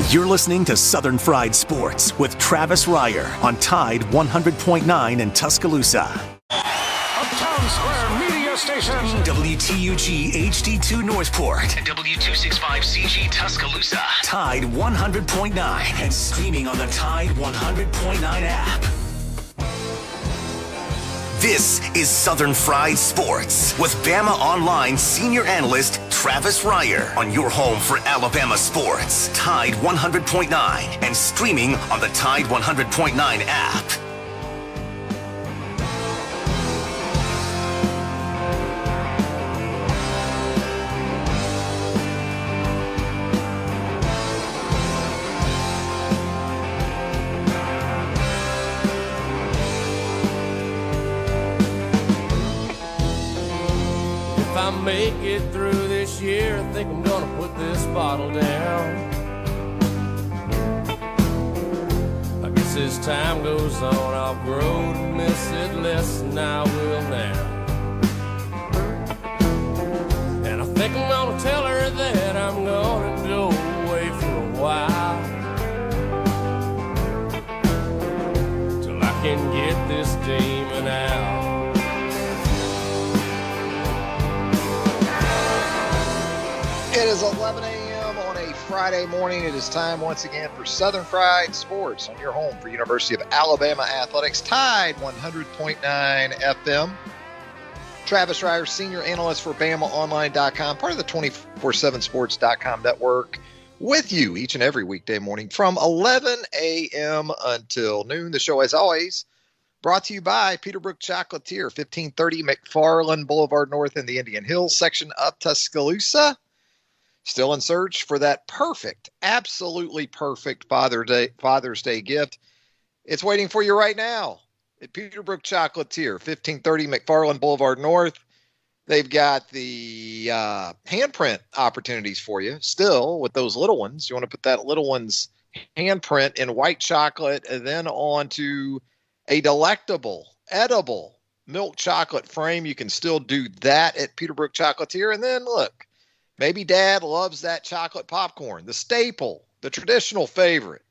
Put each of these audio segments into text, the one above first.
You're listening to Southern Fried Sports with Travis Reier on Tide 100.9 in Tuscaloosa. Uptown Square Media Station. WTUG HD2 Northport and W265CG Tuscaloosa. Tide 100.9 and streaming on the Tide 100.9 app. This is Southern Fried Sports with Bama Online senior analyst Travis Reier on your home for Alabama sports. Tide 100.9 and streaming on the Tide 100.9 app. If I make it through this year, I think I'm gonna put this bottle down. I guess as time goes on, I'll grow to miss it less than I will now. And I think I'm gonna tell her that I'm gonna go away for a while, till I can get this demon out. It is 11 a.m. on a Friday morning. It is time once again for Southern Fried Sports on your home for University of Alabama Athletics, Tide 100.9 FM. Travis Reier, senior analyst for BamaOnline.com, part of the 247sports.com network, with you each and every weekday morning from 11 a.m. until noon. The show, as always, brought to you by Peterbrook Chocolatier, 1530 McFarland Boulevard North in the Indian Hills section of Tuscaloosa. Still in search for that perfect, absolutely perfect Father's Day gift. It's waiting for you right now at Peterbrook Chocolatier, 1530 McFarland Boulevard North. They've got the handprint opportunities for you still with those little ones. You want to put that little one's handprint in white chocolate and then onto a delectable, edible milk chocolate frame. You can still do that at Peterbrook Chocolatier. And then look, maybe dad loves that chocolate popcorn, the staple, the traditional favorite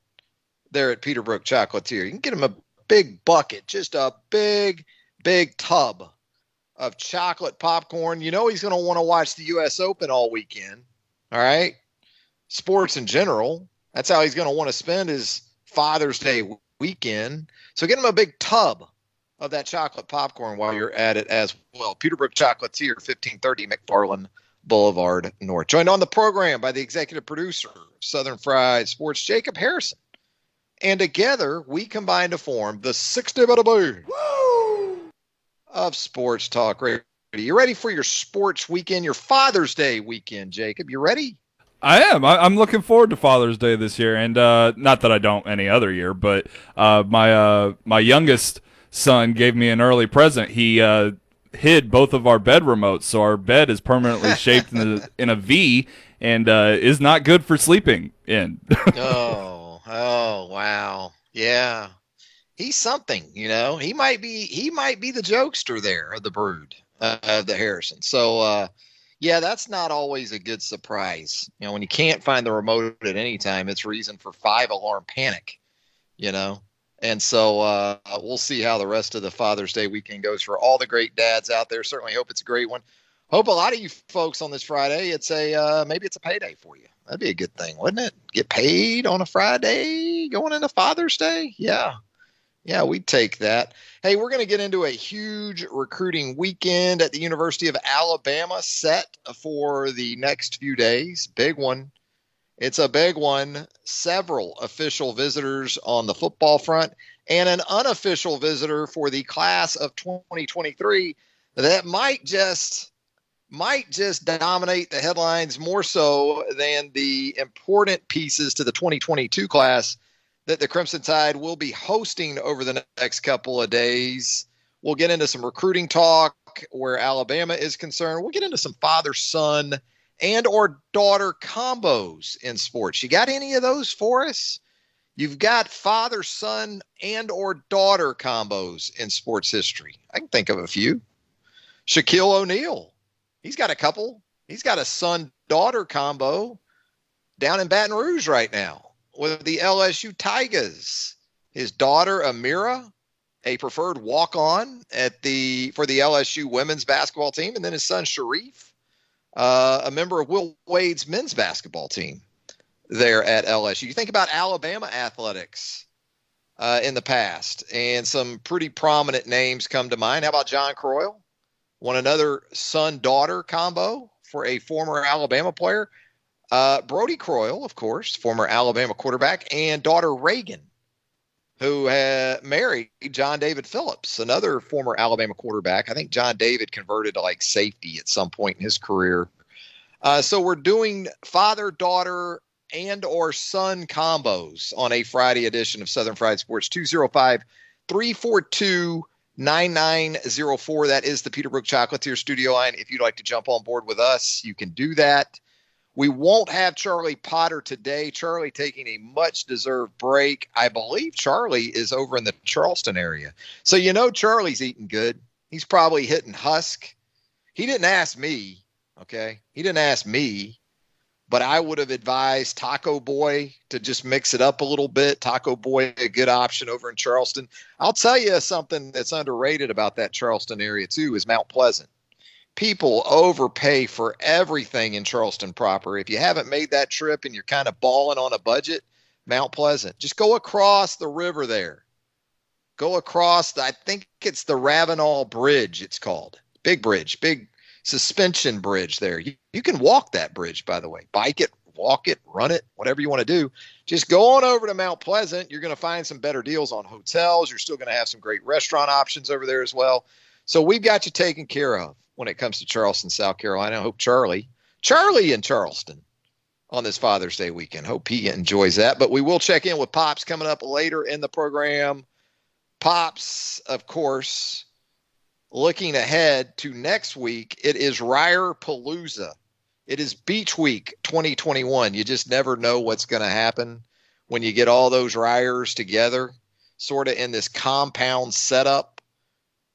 there at Peterbrook Chocolatier. You can get him a big bucket, just a big, big tub of chocolate popcorn. You know he's going to want to watch the U.S. Open all weekend, all right? Sports in general. That's how he's going to want to spend his Father's Day weekend. So get him a big tub of that chocolate popcorn while you're at it as well. Peterbrook Chocolatier, 1530 McFarland Boulevard North. Joined on the program by the executive producer of Southern Fried Sports, Jacob Harrison. And together, we combine to form the 60-minute bee of Sports Talk Radio. You ready for your sports weekend, your Father's Day weekend, Jacob? You ready? I am. I'm looking forward to Father's Day this year. And not that I don't any other year, but my youngest son gave me an early present. He hid both of our bed remotes, so our bed is permanently shaped in a V and is not good for sleeping in. oh, wow. Yeah. He's something, you know. He might be the jokester there of the brood of the Harrison. So yeah, that's not always a good surprise. You know, when you can't find the remote at any time, it's reason for 5-alarm panic, you know. And so we'll see how the rest of the Father's Day weekend goes for all the great dads out there. Certainly hope it's a great one. Hope a lot of you folks on this Friday, maybe it's a payday for you. That'd be a good thing, wouldn't it? Get paid on a Friday going into Father's Day? Yeah, we'd take that. Hey, we're going to get into a huge recruiting weekend at the University of Alabama set for the next few days. Big one. It's a big one. Several official visitors on the football front and an unofficial visitor for the class of 2023 that might just dominate the headlines more so than the important pieces to the 2022 class that the Crimson Tide will be hosting over the next couple of days. We'll get into some recruiting talk where Alabama is concerned. We'll get into some father-son and or daughter combos in sports. You got any of those for us? You've got father, son, and or daughter combos in sports history. I can think of a few. Shaquille O'Neal. He's got a couple. He's got a son-daughter combo down in Baton Rouge right now with the LSU Tigers. His daughter, Amira, a preferred walk-on for the LSU women's basketball team, and then his son, Sharif, a member of Will Wade's men's basketball team there at LSU. You think about Alabama athletics in the past, and some pretty prominent names come to mind. How about John Croyle? Another son-daughter combo for a former Alabama player. Brody Croyle, of course, former Alabama quarterback, and daughter Reagan, who married John David Phillips, another former Alabama quarterback. I think John David converted to like safety at some point in his career. So we're doing father, daughter, and or son combos on a Friday edition of Southern Fried Sports. 205-342-9904. That is the Peterbrook Chocolatier studio line. If you'd like to jump on board with us, you can do that. We won't have Charlie Potter today. Charlie taking a much-deserved break. I believe Charlie is over in the Charleston area. So you know Charlie's eating good. He's probably hitting Husk. He didn't ask me, okay? He didn't ask me, but I would have advised Taco Boy to just mix it up a little bit. Taco Boy, a good option over in Charleston. I'll tell you something that's underrated about that Charleston area, too, is Mount Pleasant. People overpay for everything in Charleston proper. If you haven't made that trip and you're kind of balling on a budget, Mount Pleasant, just go across the river there. Go across, I think it's the Ravenel Bridge, it's called. Big bridge, big suspension bridge there. You can walk that bridge, by the way. Bike it, walk it, run it, whatever you want to do. Just go on over to Mount Pleasant. You're going to find some better deals on hotels. You're still going to have some great restaurant options over there as well. So we've got you taken care of when it comes to Charleston, South Carolina. I hope Charlie in Charleston on this Father's Day weekend. Hope he enjoys that. But we will check in with Pops coming up later in the program. Pops, of course, looking ahead to next week, it is Ryerpalooza. It is Beach Week 2021. You just never know what's going to happen when you get all those Ryers together, sort of in this compound setup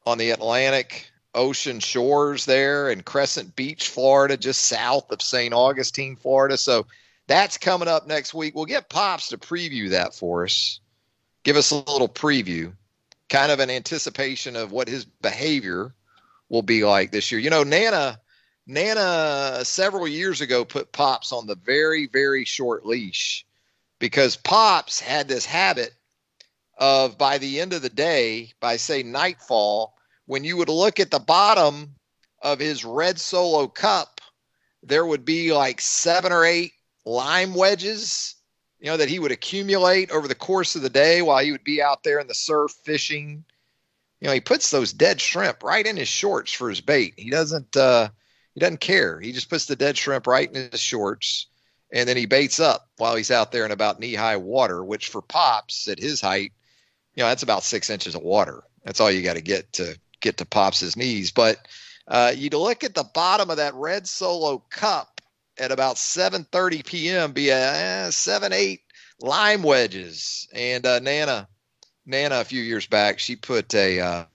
on the Atlantic Ocean shores there in Crescent Beach, Florida, just south of St. Augustine, Florida. So that's coming up next week. We'll get Pops to preview that for us, give us a little preview, kind of an anticipation of what his behavior will be like this year. You know, Nana several years ago put Pops on the very, very short leash because Pops had this habit of, by the end of the day, by say nightfall, when you would look at the bottom of his red Solo cup, there would be like 7 or 8 lime wedges, you know, that he would accumulate over the course of the day while he would be out there in the surf fishing. You know, he puts those dead shrimp right in his shorts for his bait. He doesn't care. He just puts the dead shrimp right in his shorts, and then he baits up while he's out there in about knee-high water, which for Pops at his height, you know, that's about 6 inches of water. That's all you got to get to Pops's knees. But you'd look at the bottom of that red Solo cup at about 7:30 p.m. be a 7-8 lime wedges. And Nana a few years back, she put a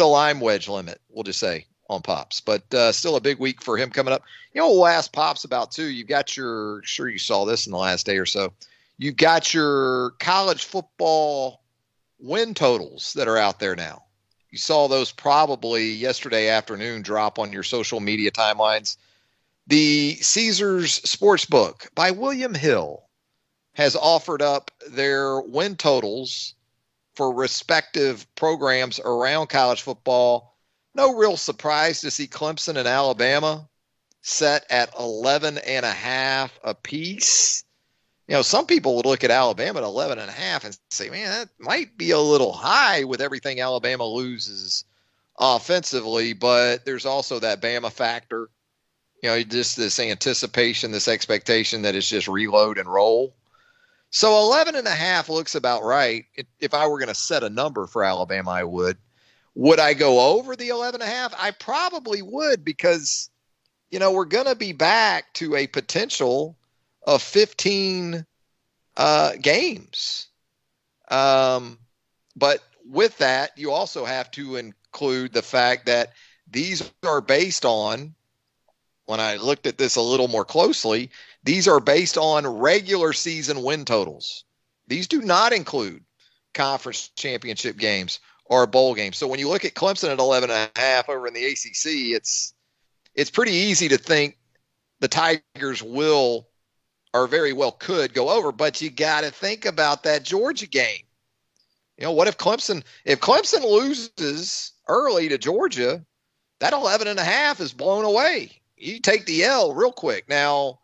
lime wedge limit, we'll just say, on Pops. But still a big week for him coming up. You know, we'll ask Pops about too. You've got sure you saw this in the last day or so. You've got your college football win totals that are out there now. You saw those probably yesterday afternoon drop on your social media timelines. The Caesars Sportsbook by William Hill has offered up their win totals for respective programs around college football. No real surprise to see Clemson and Alabama set at 11.5 apiece. You know, some people would look at Alabama at 11.5 and say, man, that might be a little high with everything Alabama loses offensively, but there's also that Bama factor. You know, just this anticipation, this expectation that it's just reload and roll. So 11.5 looks about right. If I were going to set a number for Alabama, I would. Would I go over the 11.5? I probably would, because, you know, we're going to be back to a potential of 15 games. But with that, you also have to include the fact that these are based on when I looked at this a little more closely, these are based on regular season win totals. These do not include conference championship games or bowl games. So when you look at Clemson at 11.5 over in the ACC, it's pretty easy to think the Tigers will, or very well could, go over. But you got to think about that Georgia game. What if Clemson loses early to Georgia, that 11.5 is blown away. You take the L real quick. Now,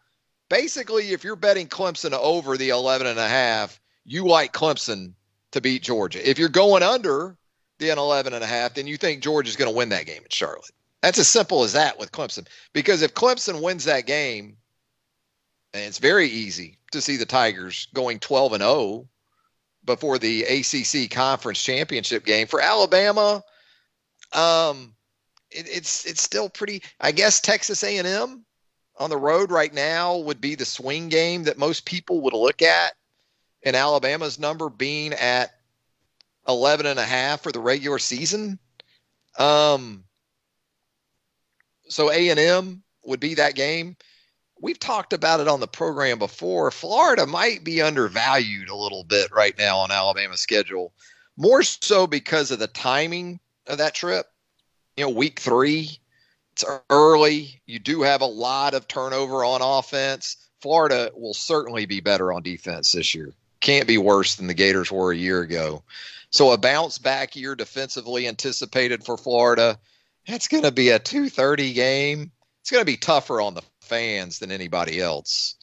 basically, if you're betting Clemson over the 11.5, you like Clemson to beat Georgia. If you're going under the 11.5, then you think Georgia's going to win that game in Charlotte. That's as simple as that with Clemson. Because if Clemson wins that game, and it's very easy to see the Tigers going 12-0 before the ACC Conference Championship game. For Alabama, it's still pretty. I guess Texas A&M on the road right now would be the swing game that most people would look at, and Alabama's number being at 11.5 for the regular season. So A&M would be that game. We've talked about it on the program before. Florida might be undervalued a little bit right now on Alabama's schedule, more so because of the timing of that trip. Week 3, it's early. You do have a lot of turnover on offense. Florida will certainly be better on defense this year. Can't be worse than the Gators were a year ago. So a bounce back year defensively anticipated for Florida. That's going to be a 2:30 game. It's going to be tougher on the fans than anybody else.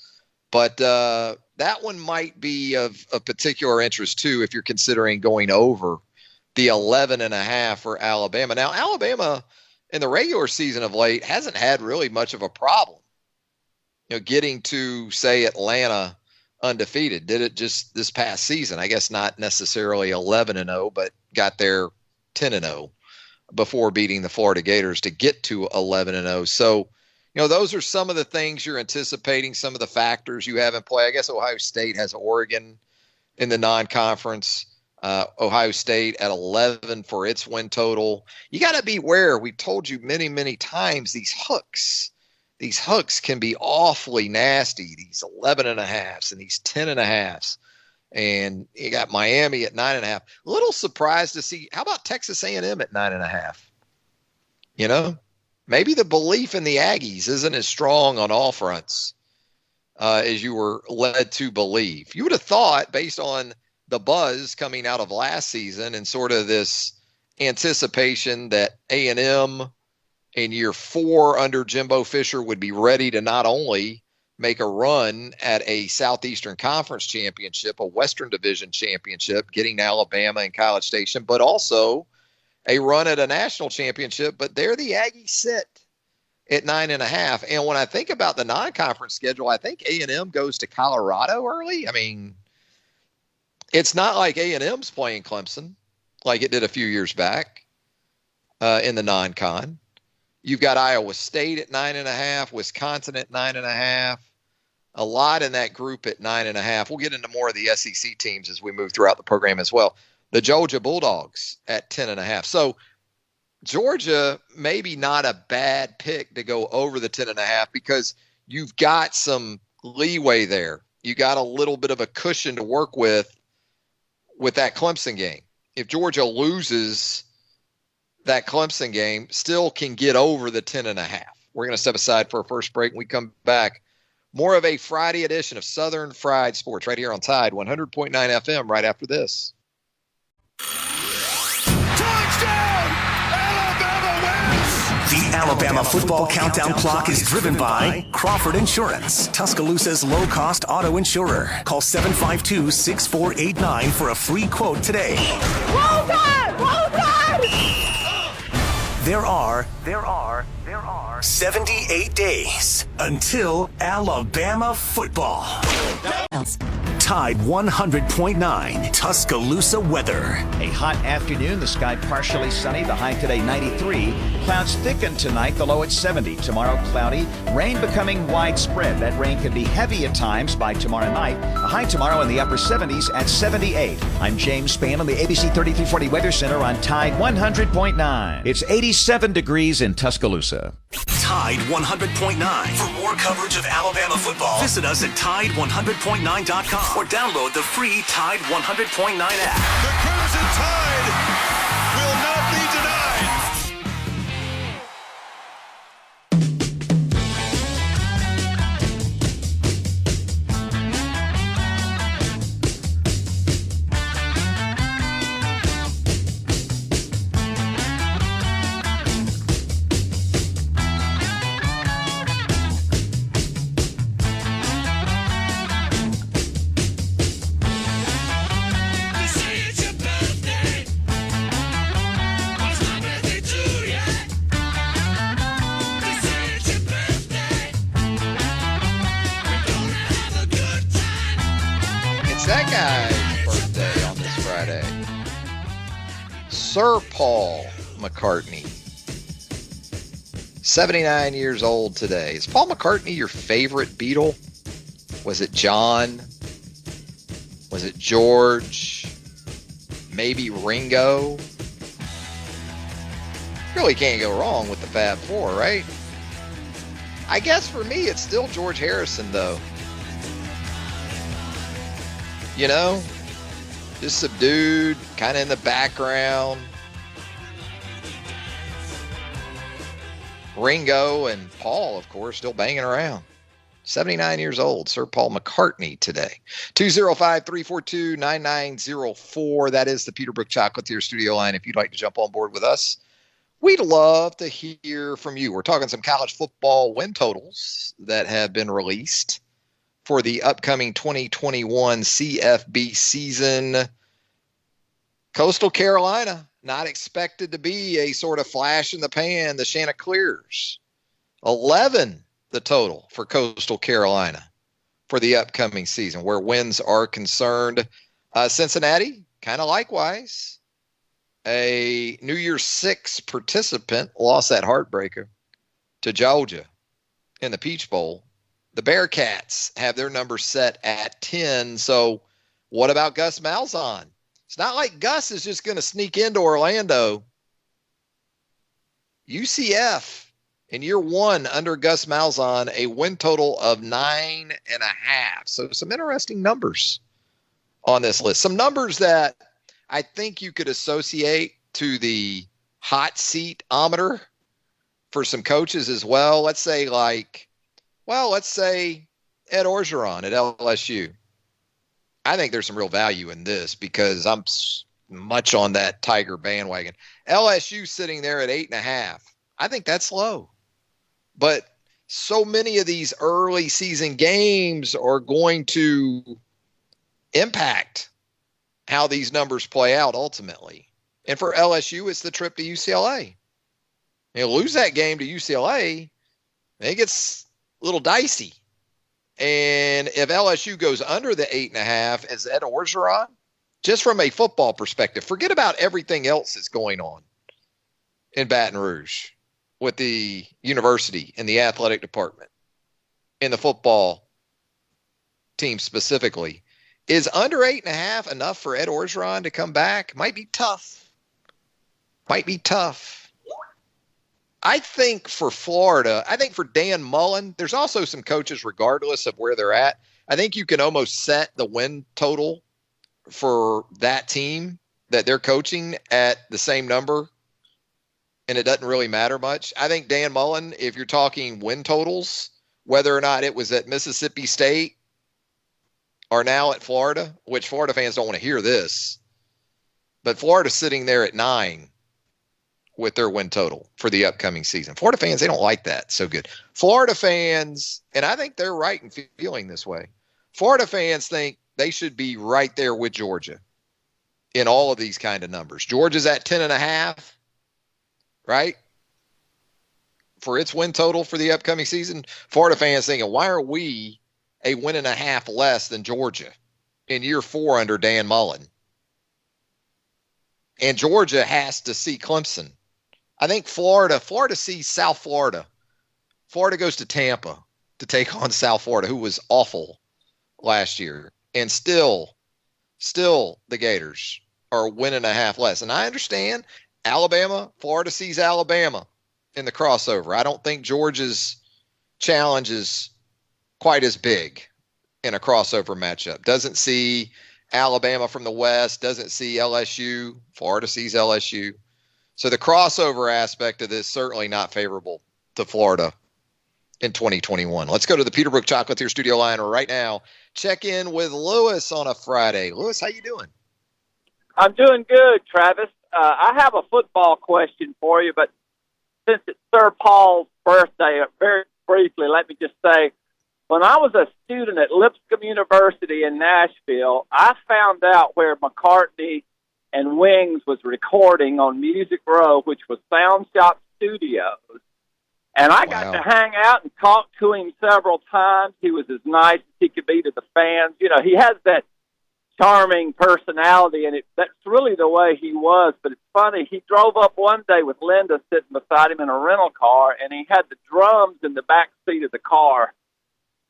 But that one might be of particular interest, too, if you're considering going over the 11.5 for Alabama. Now, Alabama in the regular season of late hasn't had really much of a problem, getting to, say, Atlanta undefeated. Did it just this past season. I guess not necessarily 11-0, but got there 10-0 before beating the Florida Gators to get to 11-0. So, those are some of the things you're anticipating, some of the factors you have in play. I guess Ohio State has Oregon in the non-conference. Ohio State at 11 for its win total. You got to beware. We've told you many, many times these hooks can be awfully nasty. These 11.5s and these 10.5s. And you got Miami at 9.5. A little surprised to see. How about Texas A&M at 9.5? Maybe the belief in the Aggies isn't as strong on all fronts as you were led to believe. You would have thought, based on the buzz coming out of last season and sort of this anticipation that A&M in year 4 under Jimbo Fisher would be ready to not only make a run at a Southeastern Conference championship, a Western Division championship, getting Alabama and College Station, but also a run at a national championship. But there the Aggies sit at 9.5. And when I think about the non-conference schedule, I think A&M goes to Colorado early. I mean, it's not like A&M's playing Clemson like it did a few years back in the non-con. You've got Iowa State at 9.5, Wisconsin at 9.5, a lot in that group at 9.5. We'll get into more of the SEC teams as we move throughout the program as well. The Georgia Bulldogs at 10.5. So Georgia, maybe not a bad pick to go over the 10.5 because you've got some leeway there. You got a little bit of a cushion to work with that Clemson game. If Georgia loses that Clemson game, still can get over the 10.5. We're going to step aside for a first break. When we come back, more of a Friday edition of Southern Fried Sports right here on Tide 100.9 FM right after this. Touchdown! Alabama wins! The Alabama football countdown clock is driven by Crawford Insurance, Tuscaloosa's low-cost auto insurer. Call 752-6489 for a free quote today. Roll Tide! Roll Tide! There are 78 days until Alabama football. Tide 100.9 Tuscaloosa weather. A hot afternoon, the sky partially sunny, the high today 93. Clouds thicken tonight, the low at 70. Tomorrow cloudy, rain becoming widespread. That rain could be heavy at times by tomorrow night. A high tomorrow in the upper 70s at 78. I'm James Spann on the ABC 3340 Weather Center on Tide 100.9. It's 87 degrees in Tuscaloosa. Tide 100.9. For more coverage of Alabama football, visit us at Tide100.9.com or download the free Tide 100.9 app. The Crimson Tide will not be denied. That guy's birthday on this Friday. Sir Paul McCartney. 79 years old today. Is Paul McCartney your favorite Beatle? Was it John? Was it George? Maybe Ringo? Really can't go wrong with the Fab Four, right? I guess for me, it's still George Harrison, though. You know, just subdued, kind of in the background. Ringo and Paul, of course, still banging around. 79 years old, Sir Paul McCartney today. 205-342-9904. That is the Peterbrook Chocolatier studio line. If you'd like to jump on board with us, we'd love to hear from you. We're talking some college football win totals that have been released for the upcoming 2021 CFB season. Coastal Carolina, not expected to be a sort of flash in the pan, the Chanticleers. 11 the total for Coastal Carolina for the upcoming season, where wins are concerned. Cincinnati, kind of likewise. A New Year's Six participant lost that heartbreaker to Georgia in the Peach Bowl. The Bearcats have their number set at 10. So what about Gus Malzahn? It's not like Gus is just going to sneak into Orlando. UCF in year one under Gus Malzahn, a win total of 9.5. So some interesting numbers on this list. Some numbers that I think you could associate to the hot seat-ometer for some coaches as well. Let's say Ed Orgeron at LSU. I think there's some real value in this because I'm much on that Tiger bandwagon. LSU sitting there at 8.5. I think that's low. But so many of these early season games are going to impact how these numbers play out ultimately. And for LSU, it's the trip to UCLA. You lose that game to UCLA, it gets a little dicey. And if LSU goes under the 8.5 as Ed Orgeron, just from a football perspective, forget about everything else that's going on in Baton Rouge with the university and the athletic department and the football team specifically. Is under 8.5 enough for Ed Orgeron to come back? Might be tough. I think for Florida, I think for Dan Mullen, there's also some coaches, regardless of where they're at. I think you can almost set the win total for that team that they're coaching at the same number, and it doesn't really matter much. I think Dan Mullen, if you're talking win totals, whether or not it was at Mississippi State or now at Florida, which Florida fans don't want to hear this, but Florida's sitting there at 9 with their win total for the upcoming season. Florida fans, they don't like that so good. Florida fans, and I think they're right in feeling this way, Florida fans think they should be right there with Georgia in all of these kind of numbers. Georgia's at 10.5, right? For its win total for the upcoming season. Florida fans thinking, why are we a 1.5 less than Georgia in year 4 under Dan Mullen? And Georgia has to see Clemson. I think Florida sees South Florida. Florida goes to Tampa to take on South Florida, who was awful last year. And still the Gators are 1.5 less. And I understand Alabama, Florida sees Alabama in the crossover. I don't think Georgia's challenge is quite as big in a crossover matchup. Doesn't see Alabama from the West, doesn't see LSU. Florida sees LSU. So the crossover aspect of this certainly not favorable to Florida in 2021. Let's go to the Peterbrook Chocolatier studio line right now. Check in with Lewis on a Friday. Lewis, how you doing? I'm doing good, Travis. I have a football question for you, but since it's Sir Paul's birthday, very briefly, let me just say, when I was a student at Lipscomb University in Nashville, I found out where McCartney and Wings was recording on Music Row, which was Sound Shop Studios. And I got to hang out and talk to him several times. He was as nice as he could be to the fans. You know, he has that charming personality, and that's really the way he was. But it's funny, he drove up one day with Linda sitting beside him in a rental car, and he had the drums in the back seat of the car.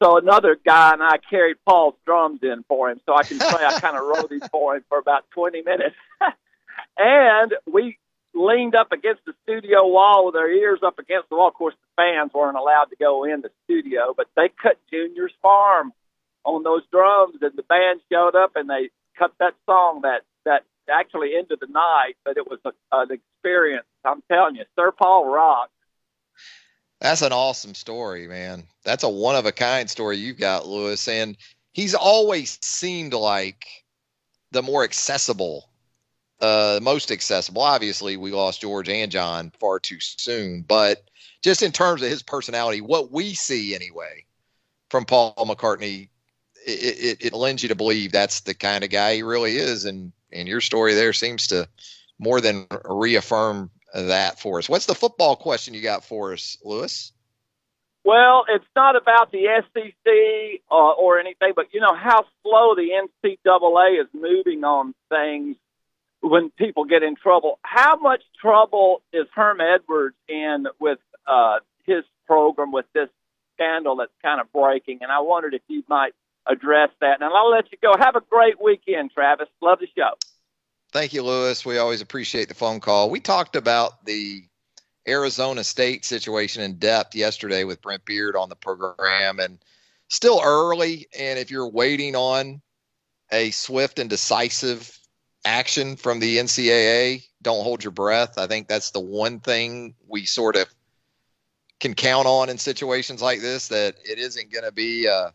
So another guy and I carried Paul's drums in for him, so I can say I kind of wrote these for him for about 20 minutes. And we leaned up against the studio wall with our ears up against the wall. Of course, the fans weren't allowed to go in the studio, but they cut Junior's Farm on those drums, and the band showed up, and they cut that song that actually into the night, but it was an experience. I'm telling you, Sir Paul rocked. That's an awesome story, man. That's a one-of-a-kind story you've got, Lewis. And he's always seemed like the more accessible, most accessible. Obviously, we lost George and John far too soon. But just in terms of his personality, what we see anyway from Paul McCartney, it lends you to believe that's the kind of guy he really is. And your story there seems to more than reaffirm that for us. What's the football question you got for us, Lewis? Well, it's not about the SEC or anything, but you know how slow the NCAA is moving on things when people get in trouble. How much trouble is Herm Edwards in with his program with this scandal that's kind of breaking? And I wondered if you might address that. And I'll let you go. Have a great weekend, Travis. Love the show. Thank you, Lewis. We always appreciate the phone call. We talked about the Arizona State situation in depth yesterday with Brent Beard on the program, and still early. And if you're waiting on a swift and decisive action from the NCAA, don't hold your breath. I think that's the one thing we sort of can count on in situations like this, that it isn't going to be a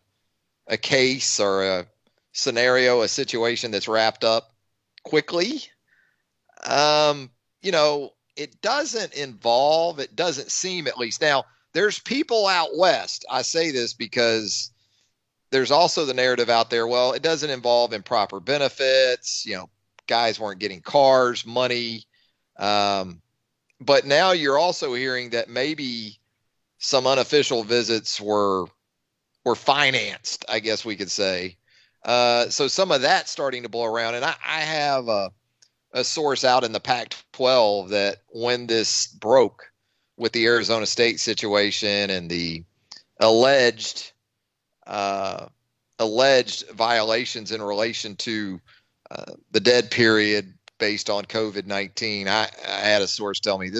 case or a scenario, a situation that's wrapped up quickly. You know, it doesn't seem, at least now, there's people out west. I say this because there's also the narrative out there, well, it doesn't involve improper benefits, you know, guys weren't getting cars, money. But now you're also hearing that maybe some unofficial visits were financed, I guess we could say. So some of that's starting to blow around. And I have a source out in the Pac-12 that when this broke with the Arizona State situation and the alleged violations in relation to the dead period based on COVID-19, I had a source tell me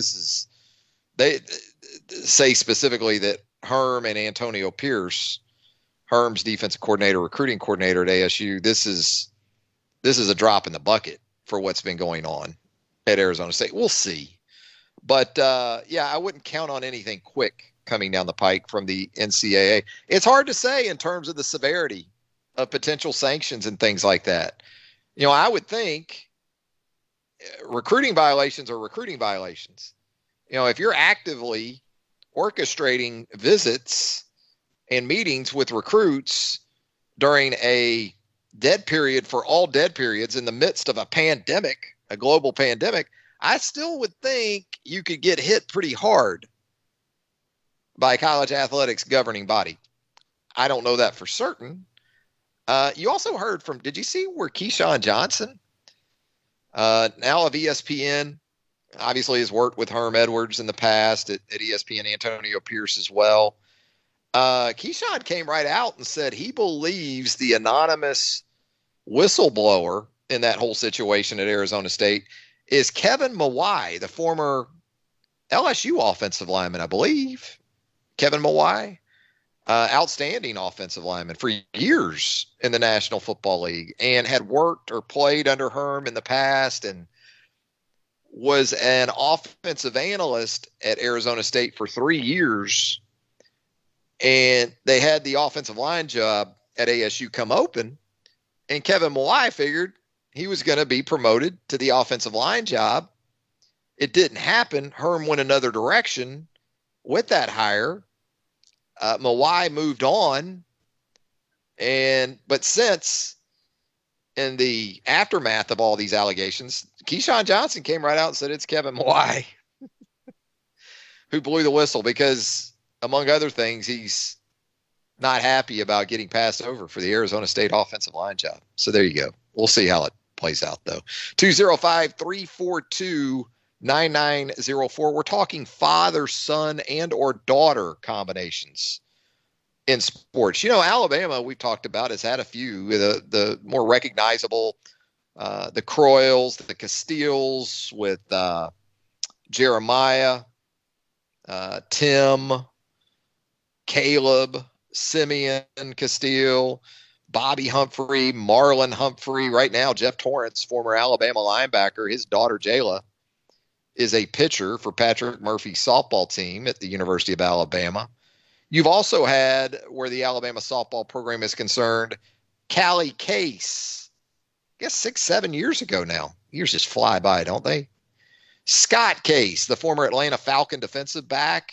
they say specifically that Herm and Antonio Pierce, Herm's defensive coordinator, recruiting coordinator at ASU, this is a drop in the bucket for what's been going on at Arizona State. We'll see. But, yeah, I wouldn't count on anything quick coming down the pike from the NCAA. It's hard to say in terms of the severity of potential sanctions and things like that. You know, I would think recruiting violations are recruiting violations. You know, if you're actively orchestrating visits and meetings with recruits during a dead period for all dead periods in the midst of a pandemic, a global pandemic, I still would think you could get hit pretty hard by college athletics governing body. I don't know that for certain. You also heard from, did you see where Keyshawn Johnson, now of ESPN, obviously has worked with Herm Edwards in the past at ESPN, Antonio Pierce as well. Keyshawn came right out and said he believes the anonymous whistleblower in that whole situation at Arizona State is Kevin Mawai, the former LSU offensive lineman, I believe, Kevin Mawai. Outstanding offensive lineman for years in the National Football League, and had worked or played under Herm in the past, and was an offensive analyst at Arizona State for 3 years. And they had the offensive line job at ASU come open, and Kevin Mawai figured he was going to be promoted to the offensive line job. It didn't happen. Herm went another direction with that hire. Mawai moved on, but since, in the aftermath of all these allegations, Keyshawn Johnson came right out and said it's Kevin Mawai who blew the whistle because, among other things, he's not happy about getting passed over for the Arizona State offensive line job. So there you go. We'll see how it plays out, though. 205-342-9904. We're talking father, son, and or daughter combinations in sports. Alabama, we've talked about, has had a few. The more recognizable, the Croyles, the Castiles with Jeremiah, Tim, Caleb, Simeon Castile, Bobby Humphrey, Marlon Humphrey. Right now, Jeff Torrance, former Alabama linebacker, his daughter Jayla is a pitcher for Patrick Murphy's softball team at the University of Alabama. You've also had, where the Alabama softball program is concerned, Callie Case. I guess 6-7 years ago now. Years just fly by, don't they? Scott Case, the former Atlanta Falcon defensive back,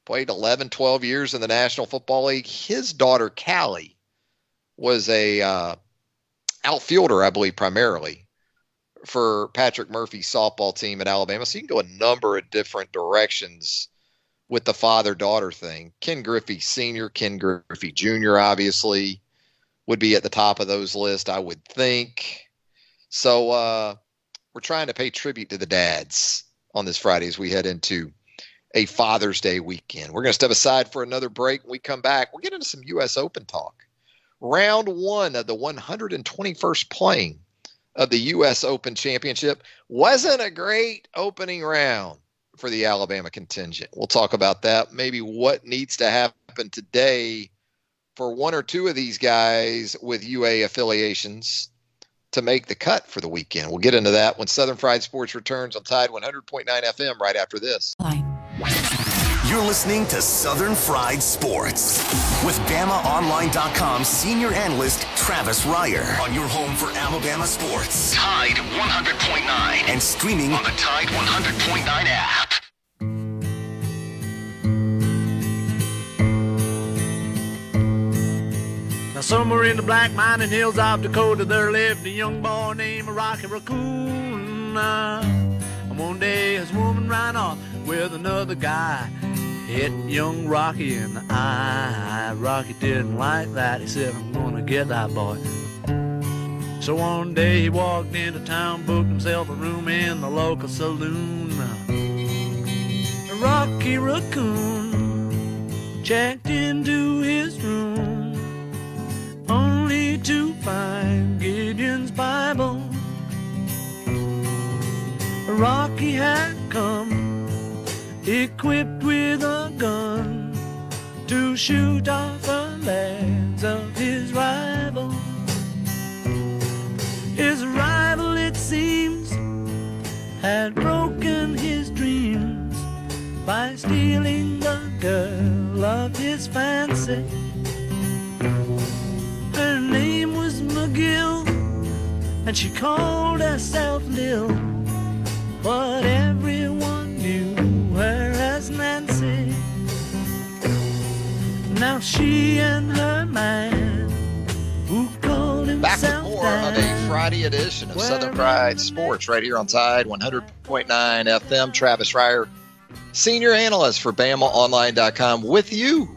played 11, 12 years in the National Football League. His daughter, Callie, was a outfielder, I believe, primarily for Patrick Murphy's softball team at Alabama. So you can go a number of different directions with the father-daughter thing. Ken Griffey Sr., Ken Griffey Jr., obviously, would be at the top of those lists, I would think. So we're trying to pay tribute to the dads on this Friday as we head into a Father's Day weekend. We're going to step aside for another break. When we come back, we'll get into some U.S. Open talk. Round 1 of the 121st playing of the U.S. Open Championship wasn't a great opening round for the Alabama contingent. We'll talk about that. Maybe what needs to happen today for one or two of these guys with UA affiliations to make the cut for the weekend. We'll get into that when Southern Fried Sports returns on Tide 100.9 FM right after this. You're listening to Southern Fried Sports with BamaOnline.com senior analyst Travis Reier on your home for Alabama sports. Tide 100.9 and streaming on the Tide 100.9 app. Now somewhere in the black mining hills of Dakota there lived a young boy named Rocky Raccoon. And one day his woman ran off with another guy, hit young Rocky in the eye. Rocky didn't like that. He said, I'm gonna get that boy. So one day he walked into town, booked himself a room in the local saloon. Rocky Raccoon checked into his room, only to find Gideon's Bible. Rocky had come equipped with a gun to shoot off the legs of his rival. His rival, it seems, had broken his dreams by stealing the girl of his fancy. Her name was McGill, and she called herself Lil, but everyone knew her as Nancy. Now she and her man, who called himself Back with more of a Friday edition of Southern Fried Sports right here on Tide 100.9 FM. Travis Reier, senior analyst for BamaOnline.com, with you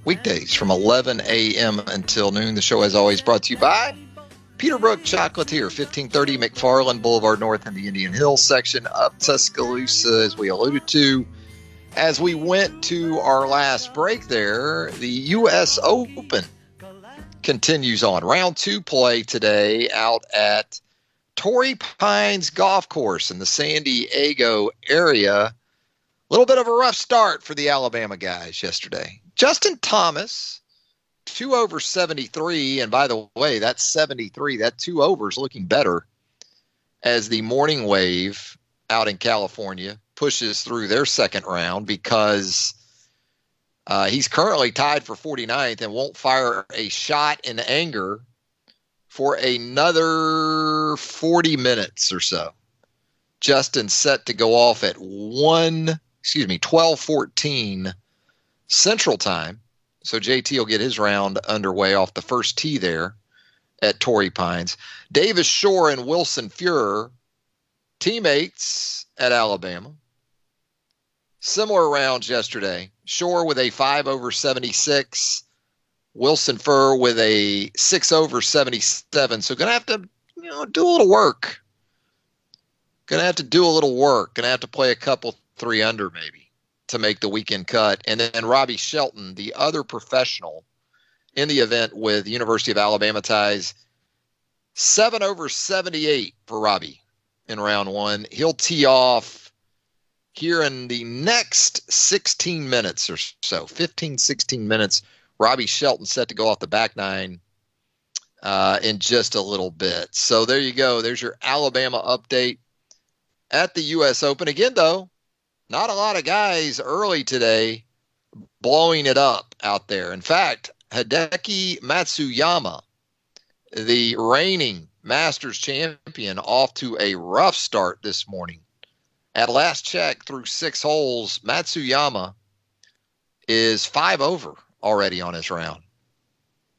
weekdays from 11 a.m. until noon. The show, as always, brought to you by Peterbrook Chocolatier, 1530 McFarland Boulevard North in the Indian Hills section of Tuscaloosa, as we alluded to. As we went to our last break there, the U.S. Open continues on. Round 2 play today out at Torrey Pines Golf Course in the San Diego area. little bit of a rough start for the Alabama guys yesterday. Justin Thomas, 2 over 73. And by the way, that's 73. That 2 overs looking better as the morning wave out in California pushes through their second round, because he's currently tied for 49th and won't fire a shot in anger for another 40 minutes or so. Justin's set to go off at 12:14 Central Time. So JT will get his round underway off the first tee there at Torrey Pines. Davis Shore and Wilson Fuhrer, teammates at Alabama. Similar rounds yesterday. Shore with a 5 over 76. Wilson Fuhrer with a 6 over 77. So going to have to, do a little work. Going to have to do a little work. Going to have to play a couple 3 under maybe to make the weekend cut. And then Robbie Shelton, the other professional in the event with University of Alabama ties, 7 over 78 for Robbie in round 1. He'll tee off here in the next 16 minutes or so, 15, 16 minutes. Robbie Shelton set to go off the back nine in just a little bit. So there you go. There's your Alabama update at the U.S. Open. Again, though, not a lot of guys early today blowing it up out there. In fact, Hideki Matsuyama, the reigning Masters champion, off to a rough start this morning. At last check, through 6 holes, Matsuyama is 5 over already on his round.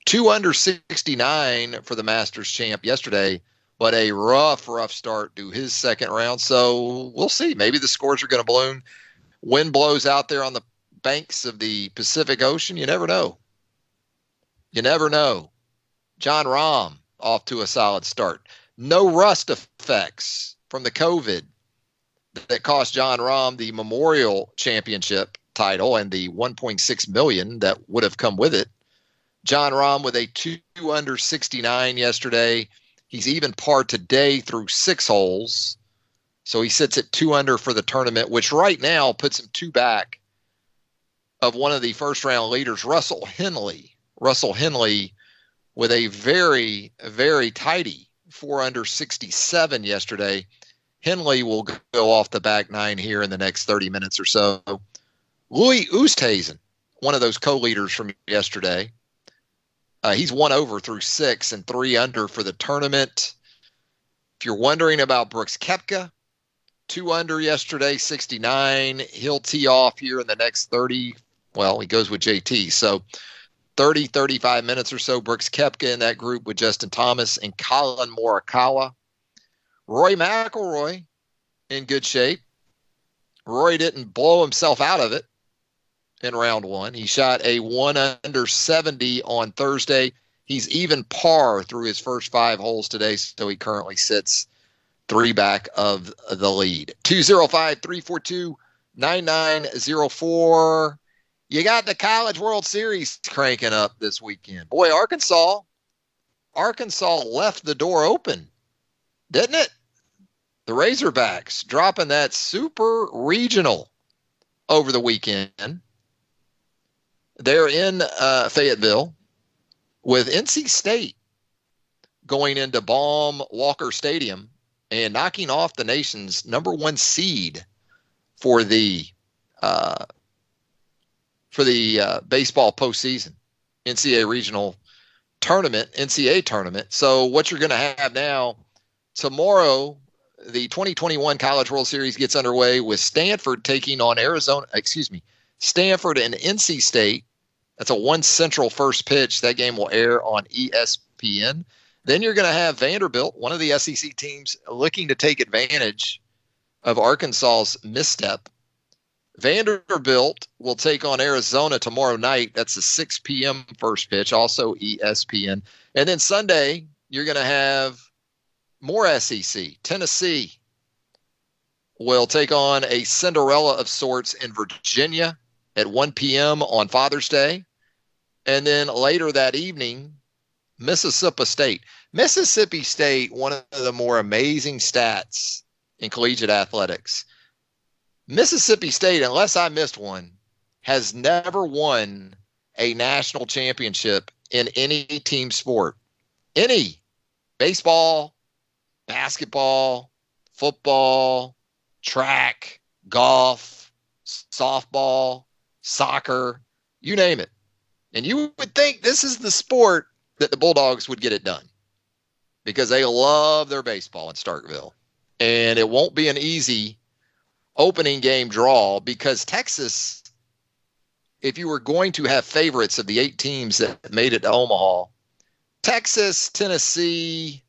2 under 69 for the Masters champ yesterday, but a rough start to his second round. So we'll see. Maybe the scores are going to balloon. Wind blows out there on the banks of the Pacific Ocean. You never know. You never know. Jon Rahm off to a solid start. No rust effects from the COVID that cost Jon Rahm the Memorial Championship title and the $1.6 million that would have come with it. Jon Rahm with a 2 under 69 yesterday. He's even par today through 6 holes. So he sits at 2 under for the tournament, which right now puts him 2 back of one of the first round leaders, Russell Henley. Russell Henley with a very, very tidy 4 under 67 yesterday. Henley will go off the back nine here in the next 30 minutes or so. Louis Oosthuizen, one of those co-leaders from yesterday. He's 1 over through 6 and 3 under for the tournament. If you're wondering about Brooks Koepka, 2 under yesterday, 69. He'll tee off here in the next 30. Well, he goes with JT. So 30, 35 minutes or so. Brooks Koepka in that group with Justin Thomas and Colin Morikawa. Rory McIlroy in good shape. Rory didn't blow himself out of it in round 1. He shot a 1 under 70 on Thursday. He's even par through his first 5 holes today, so he currently sits 3 back of the lead. 205-342-9904. You got the College World Series cranking up this weekend. Boy, Arkansas left the door open, didn't it? The Razorbacks dropping that super regional over the weekend. They're in Fayetteville with NC State going into Baum Walker Stadium and knocking off the nation's number 1 seed for the baseball postseason, NCAA regional tournament, NCAA tournament. So what you're going to have now, tomorrow, the 2021 College World Series gets underway with Stanford taking on Stanford and NC State. That's a 1 Central first pitch. That game will air on ESPN. Then you're going to have Vanderbilt, one of the SEC teams, looking to take advantage of Arkansas's misstep. Vanderbilt will take on Arizona tomorrow night. That's a 6 p.m. first pitch, also ESPN. And then Sunday, you're going to have more SEC. Tennessee will take on a Cinderella of sorts in Virginia at 1 p.m. on Father's Day. And then later that evening, Mississippi State. Mississippi State, one of the more amazing stats in collegiate athletics. Mississippi State, unless I missed one, has never won a national championship in any team sport. Any. Baseball, basketball, football, track, golf, softball, soccer, you name it. And you would think this is the sport that the Bulldogs would get it done because they love their baseball in Starkville. And it won't be an easy opening game draw because Texas, if you were going to have favorites of the 8 teams that made it to Omaha, Texas, Tennessee,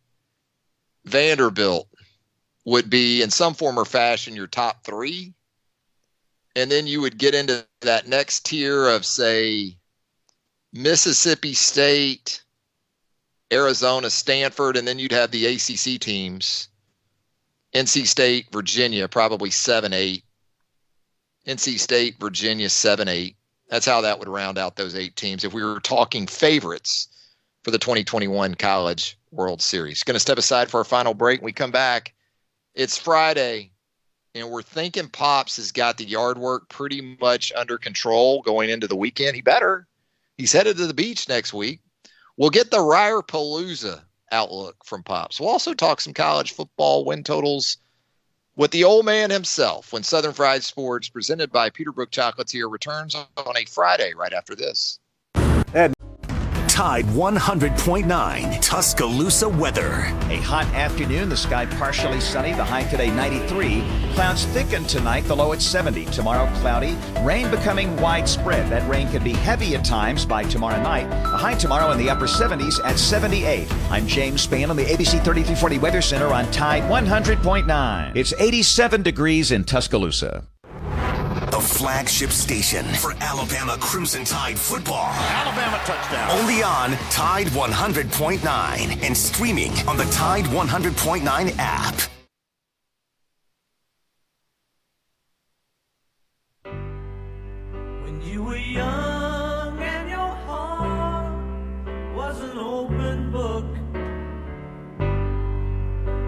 Vanderbilt would be in some form or fashion your top 3. And then you would get into that next tier of, say, Mississippi State, Arizona, Stanford, and then you'd have the ACC teams. NC State, Virginia, probably 7-8. NC State, Virginia, 7-8. That's how that would round out those 8 teams if we were talking favorites for the 2021 College World Series. Going to step aside for our final break. When we come back, it's Friday, and we're thinking Pops has got the yard work pretty much under control going into the weekend. He better. He's headed to the beach next week. We'll get the Ryer-Palooza outlook from Pops. We'll also talk some college football win totals with the old man himself when Southern Fried Sports, presented by Peterbrook Chocolatier, returns on a Friday right after this. Tide 100.9 Tuscaloosa weather. A hot afternoon, the sky partially sunny, the high today 93. Clouds thicken tonight, the low at 70. Tomorrow cloudy, rain becoming widespread. That rain can be heavy at times by tomorrow night. The high tomorrow in the upper 70s at 78. I'm James Spann on the ABC 3340 Weather Center on Tide 100.9. It's 87 degrees in Tuscaloosa. The flagship station for Alabama Crimson Tide football. Alabama touchdown. Only on Tide 100.9 and streaming on the Tide 100.9 app. When you were young and your heart was an open book,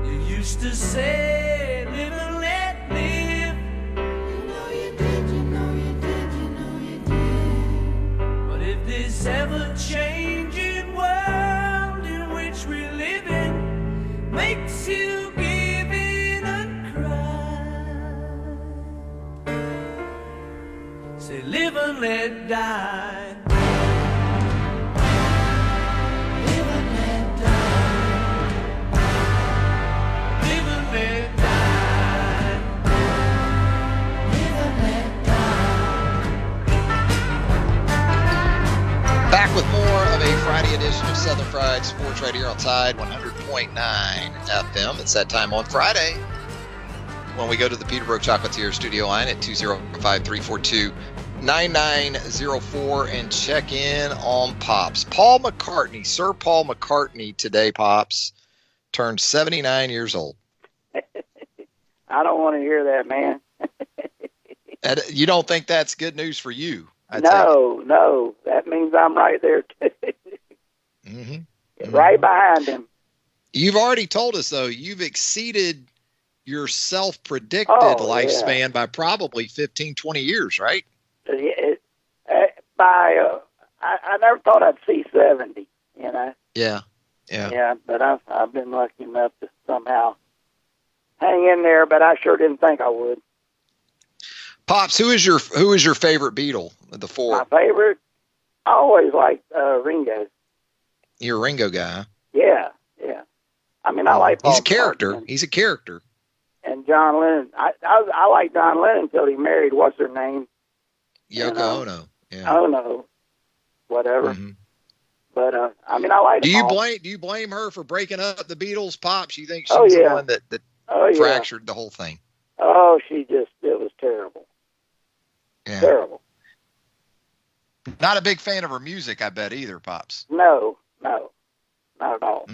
you used to say, live and let live. This ever-changing world in which we live in makes you give in and cry. Say, live and let die. Live and let die. Live and let die. Live and let die. Back with more of a Friday edition of Southern Fried Sports right here on Tide 100.9 FM. It's that time on Friday when we go to the Peterbrook Chocolatier studio line at 205-342-9904 and check in on Pops. Paul McCartney, Sir Paul McCartney today, Pops, turned 79 years old. I don't want to hear that, man. And you don't think that's good news for you? No, that means I'm right there too. Mm-hmm. Right behind him. You've already told us, though, you've exceeded your self-predicted lifespan by probably 15, 20 years, right? I never thought I'd see 70, you know? Yeah. Yeah, but I've been lucky enough to somehow hang in there, but I sure didn't think I would. Pops, who is your favorite Beatle of the 4? My favorite? I always liked Ringo. You're a Ringo guy, huh? Yeah. I mean, I like Paul. He's a character. McCartney. He's a character. And John Lennon. I liked John Lennon until he married, what's her name? Yoko Ono. Yeah. Ono. Whatever. Mm-hmm. But, I mean, I like Do you blame her for breaking up the Beatles, Pops? You think she's the one that fractured the whole thing? Oh, it was terrible. Yeah. Terrible. Not a big fan of her music, I bet, either, Pops. No, not at all.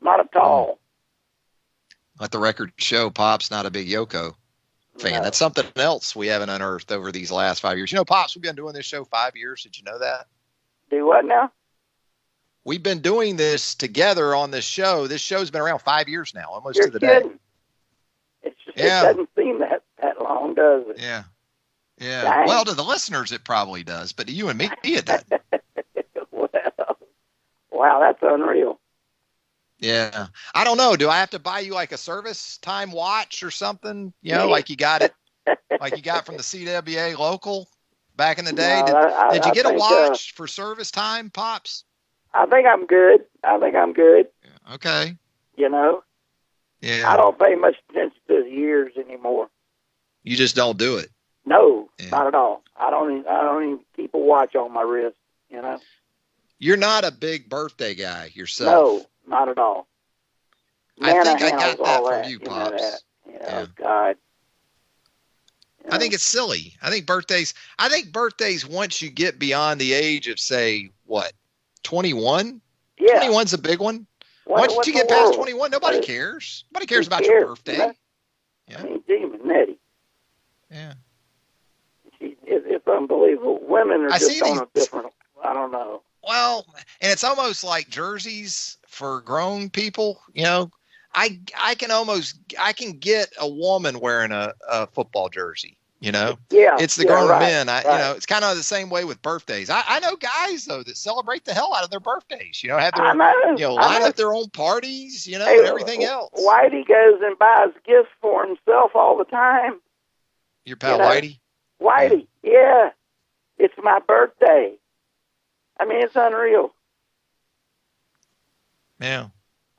Not at all. Let the record show, Pops, not a big Yoko fan. No. That's something else we haven't unearthed over these last 5 years. You know, Pops, we've been doing this show 5 years. Did you know that? Do what now? We've been doing this together on this show. This show's been around 5 years now, almost You're to the kidding. day. It doesn't seem that that long, does it? Yeah. Yeah. Dang. Well, to the listeners, it probably does, but to you and me, it doesn't. Well, wow, that's unreal. Yeah. I don't know. Do I have to buy you like a service time watch or something? You know, like you got it, like you got from the CWA local back in the day? No, did you get a think, watch for service time, Pops? I think I'm good. Okay. You know? Yeah. I don't pay much attention to the years anymore. You just don't do it. No, Yeah. not at all. I don't even keep a watch on my wrist, you know? You're not a big birthday guy yourself. No, not at all. I think I Nana got House, all that from you, know Pops. that. You know, Yeah. God. You I know? think it's silly. I think birthdays, once you get beyond the age of, say, what, 21? Yeah. 21's a big one. What- Once what you the get past world? 21, nobody What- cares. Nobody cares Who about your cares, birthday. you know? Yeah. I mean, Demon Nettie. Yeah. It's unbelievable. Women are I just see on these- a different, I don't know. Well, and it's almost like jerseys for grown people. You know, I can get a woman wearing a football jersey. You know, Yeah, it's the yeah, grown right, men. You right. know, it's kind of the same way with birthdays. I know guys though that celebrate the hell out of their birthdays. You know, have their I know. line up their own parties. You know, Hey, and everything else. Whitey goes and buys gifts for himself all the time. Your pal you know? Whitey. Whitey, yeah. It's my birthday. I mean, it's unreal. Yeah.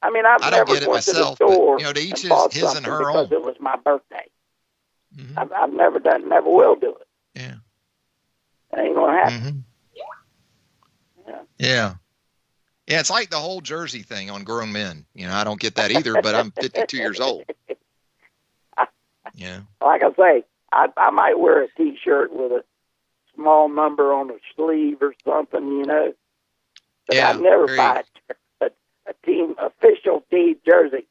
I mean, I've I don't never get it went myself, to but, the store you know, to each and bought his and something her because own. it was my birthday. Mhm. I've never done, never will do it. Yeah. It ain't gonna happen. Mhm. Yeah. Yeah. Yeah, it's like the whole jersey thing on grown men. You know, I don't get that either, but I'm 52 years old. Yeah. Like I say, I might wear a T-shirt with a small number on the sleeve or something, you know. But Yeah, I'd never very- buy a team official team jersey.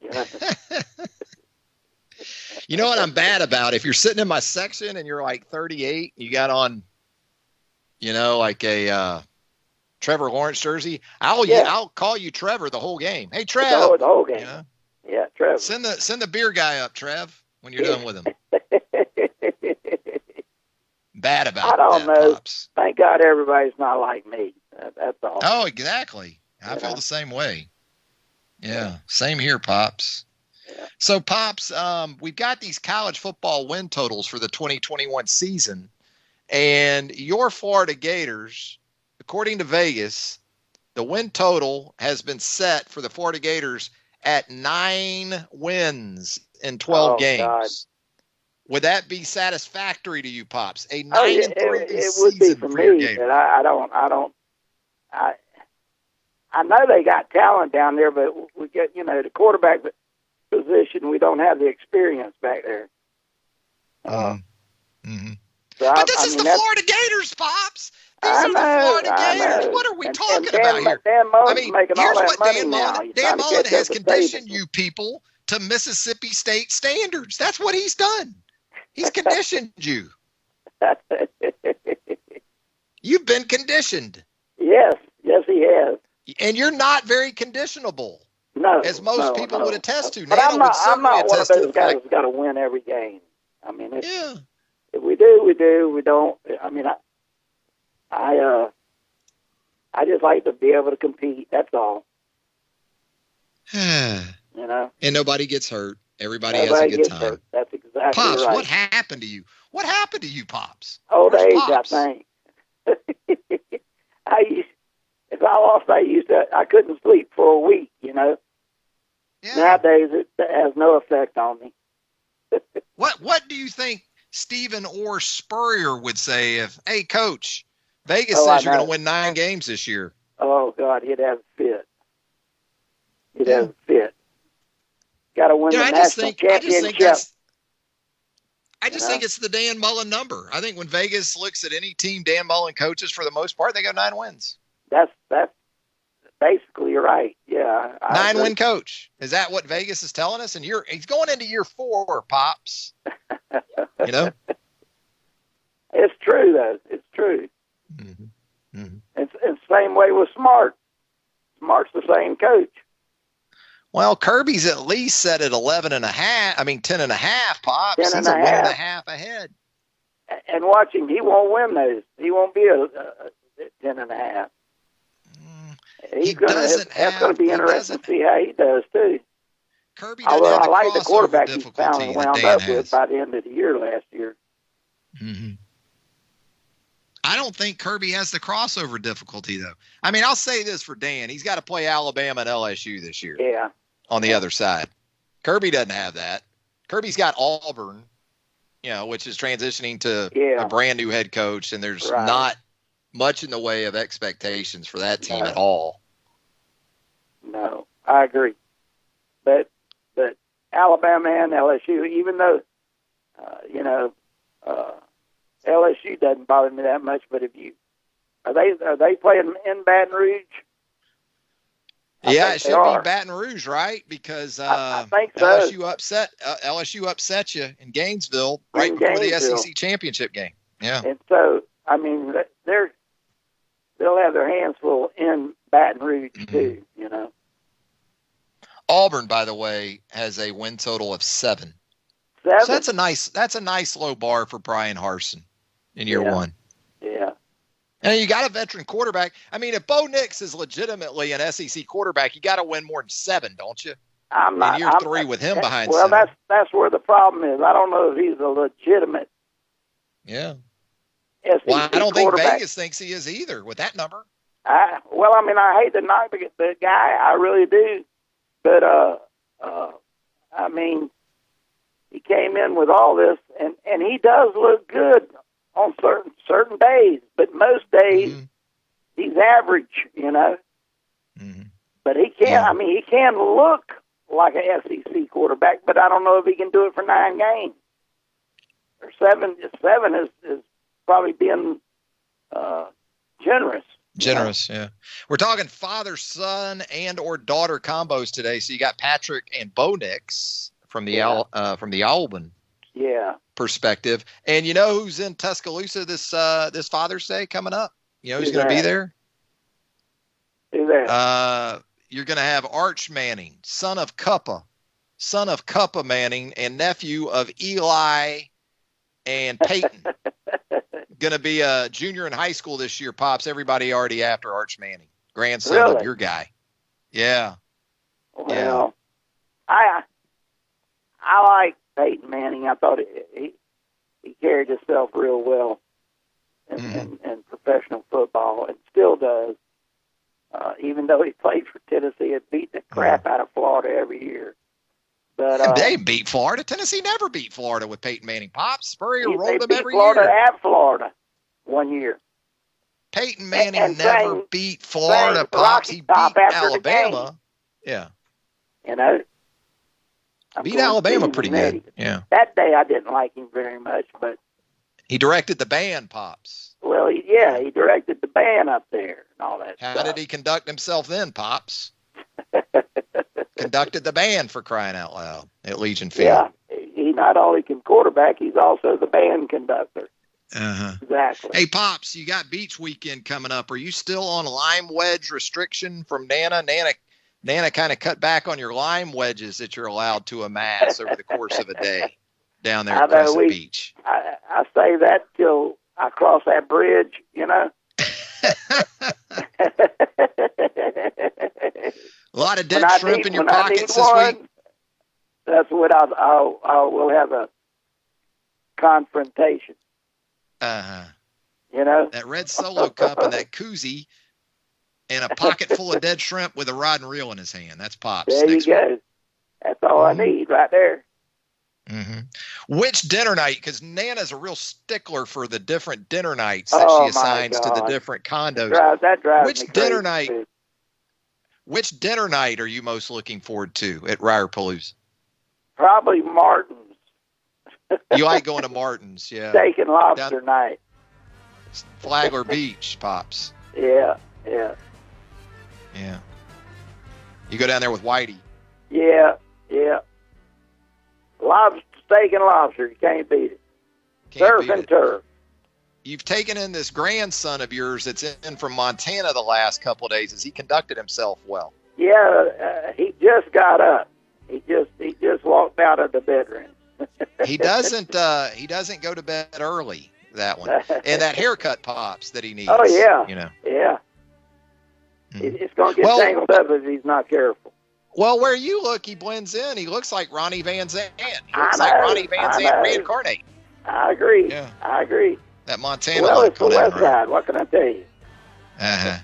You know? You know what I'm bad about? If you're sitting in my section and you're like 38, you got on, you know, like a Trevor Lawrence jersey, I'll call you Trevor the whole game. Hey, Trev. The whole game. You know? Yeah, Trevor. Send the beer guy up, Trev, when you're done with him. Bad about I don't that, know. Pops. Thank God everybody's not like me. That's all. Oh, exactly. I feel Yeah. the same way. Yeah, same here, Pops. So, Pops, we've got these college football win totals for the 2021 season, and your Florida Gators, according to Vegas, the win total has been set for the Florida Gators at 9 wins in 12 games. God. Would that be satisfactory to you, Pops? A 9-3 it would be season for your me, Gators. but I know they got talent down there, but we get, you know, the quarterback position, we don't have the experience back there. Mhm. So But this is the Florida Gators, Pops. These I are the know, Florida I Gators. know. What are we And talking Dan- about here? Dan Mullen's I mean, making all here's that what money Dan now. Mullen, He's Dan trying to Mullen catch has up with conditioned Saban. you people to Mississippi State standards. That's what he's done. He's conditioned you. You've been conditioned. Yes, he has. And you're not very conditionable. No, as most no, people no. would attest to. But Nana I'm would not certainly one of attest to those the guys fact. who's got to win every game. I mean, Yeah. if we do, we do. We don't. I mean, I just like to be able to compete. That's all. You know. And nobody gets hurt. Everybody Nobody has a good gets time. hurt. That's exactly Pops, right. what happened to you? What happened to you, Pops? Old Where's age, Pops? I think. If I lost, I couldn't sleep for a week. You know. Yeah. Nowadays, it has no effect on me. What do you think Stephen or Spurrier would say if, hey, Coach, Vegas Oh, I says you're going know. to win 9 games this year? Oh God, he'd have a fit. He'd have a fit. Got to win You know, the I just national think championship. I just think it's the Dan Mullen number. I think when Vegas looks at any team Dan Mullen coaches, for the most part, they go 9 wins. That's basically right. Yeah, I 9 agree. win coach. Is that what Vegas is telling us? And he's going into year 4, Pops. You know? It's true though. It's true. Mm-hmm. It's the same way with Smart. Smart's the same coach. Well, Kirby's at least set at 11.5. I mean, 10.5, Pops. 10 He's and a a half. 1.5 ahead. And watch him. He won't win those. He won't be a 10.5. He's going to. That's going to be interesting to see how he does too. Kirby Although doesn't I have like the crossover quarterback he difficulty found that wound Dan up with has. by the end of the year last year. Mm-hmm. I don't think Kirby has the crossover difficulty, though. I mean, I'll say this for Dan. He's got to play Alabama and LSU this year. Yeah. On the other side. Kirby doesn't have that. Kirby's got Auburn, which is transitioning to a brand new head coach, and there's not much in the way of expectations for that team at all. No, I agree. But Alabama and LSU, even though, LSU doesn't bother me that much, but are they playing in Baton Rouge? Yeah, it should be Baton Rouge, right? Because I think so. LSU upset you in Gainesville before the SEC championship game. Yeah, and so I mean they'll have their hands full in Baton Rouge too. Auburn, by the way, has a win total of 7. So that's a nice low bar for Brian Harsin in year one. Yeah. And you got a veteran quarterback. I mean, if Bo Nix is legitimately an SEC quarterback, you got to win more than 7, don't you? I'm not. In year 3 with him behind. Well, center. that's where the problem is. I don't know if he's a legitimate. Yeah. SEC well, I don't think Vegas thinks he is either with that number. I hate to knock the guy. I really do. But I mean, he came in with all this, and he does look good on certain days, but most days he's average, But he can. Yeah. I mean, he can look like a SEC quarterback, but I don't know if he can do it for 9 games or 7. 7 is probably being generous. Generous, yeah. We're talking father, son, and or daughter combos today. So you got Patrick and Bo Nix from the Auburn perspective, and you know who's in Tuscaloosa this Father's Day coming up? You know who's going to be there? Who's that? You're going to have Arch Manning, son of Cuppa Manning, and nephew of Eli and Peyton. Going to be a junior in high school this year, Pops. Everybody already after Arch Manning, grandson of your guy. Yeah. Well, I like Peyton Manning. I thought he carried himself real well in professional football, and still does. Even though he played for Tennessee and beat the crap out of Florida every year. But they beat Florida. Tennessee never beat Florida with Peyton Manning. Pops Spurrier rolled them every Florida year. At Florida one year. Peyton Manning never beat Florida. Pops, he beat Alabama. Yeah. Beat Alabama pretty good. Yeah. That day I didn't like him very much, but he directed the band, Pops. Well, he directed the band up there and all that. How did he conduct himself then, Pops? Conducted the band, for crying out loud, at Legion Field. Yeah, he not only can quarterback, he's also the band conductor. Exactly. Hey, Pops, you got beach weekend coming up. Are you still on lime wedge restriction from Nana? Nana kind of cut back on your lime wedges that you're allowed to amass over the course of a day down there at Crescent Beach. I say that till I cross that bridge, A lot of dead shrimp in your pockets this week. That's what I will have a confrontation. That red Solo cup and that koozie and a pocket full of dead shrimp with a rod and reel in his hand. That's Pops. There you go. That's all I need right there. Which dinner night? Because Nana's a real stickler for the different dinner nights that she assigns to the different condos. That drives Which me dinner crazy, night? too. Which dinner night are you most looking forward to at Ryer-Palooza? Probably Martin's. You like going to Martin's, yeah. Steak and lobster night. Flagler Beach, Pops. Yeah. Yeah. You go down there with Whitey. Yeah. Steak and lobster, you can't beat it. Surf and turf. You've taken in this grandson of yours that's in from Montana the last couple of days. Has he conducted himself well? He just got up. He just walked out of the bedroom. He doesn't go to bed early, that one. And that haircut pops that he needs. Oh, yeah. You know. Yeah. It's going to get tangled up if he's not careful. Well, where you look, he blends in. He looks like Ronnie Van Zant. He looks like Ronnie Van Zant reincarnate. I agree. Yeah. I agree. That Montana well, look. it's the West Side. What can I tell you? Uh-huh.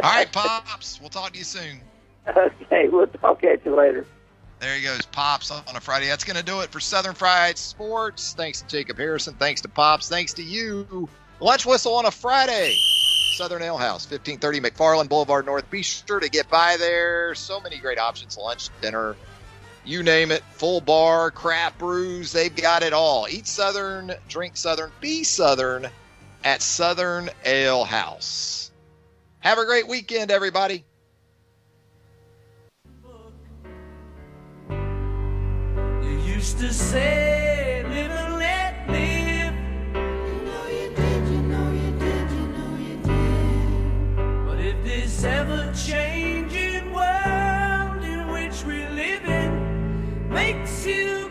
All right, Pops. We'll talk to you soon. Okay, we'll talk at you later. There he goes, Pops, on a Friday. That's going to do it for Southern Fried Sports. Thanks to Jacob Harrison. Thanks to Pops. Thanks to you. Lunch Whistle on a Friday. Southern Ale House, 1530 McFarland Boulevard North. Be sure to get by there. So many great options, lunch, dinner, you name it. Full bar, craft brews. They've got it all. Eat Southern, drink Southern, be Southern at Southern Ale House. Have a great weekend, everybody. You used to say, live and let live. You know you did, you know you did, you know you did. But if this ever-changing world in which we live in makes you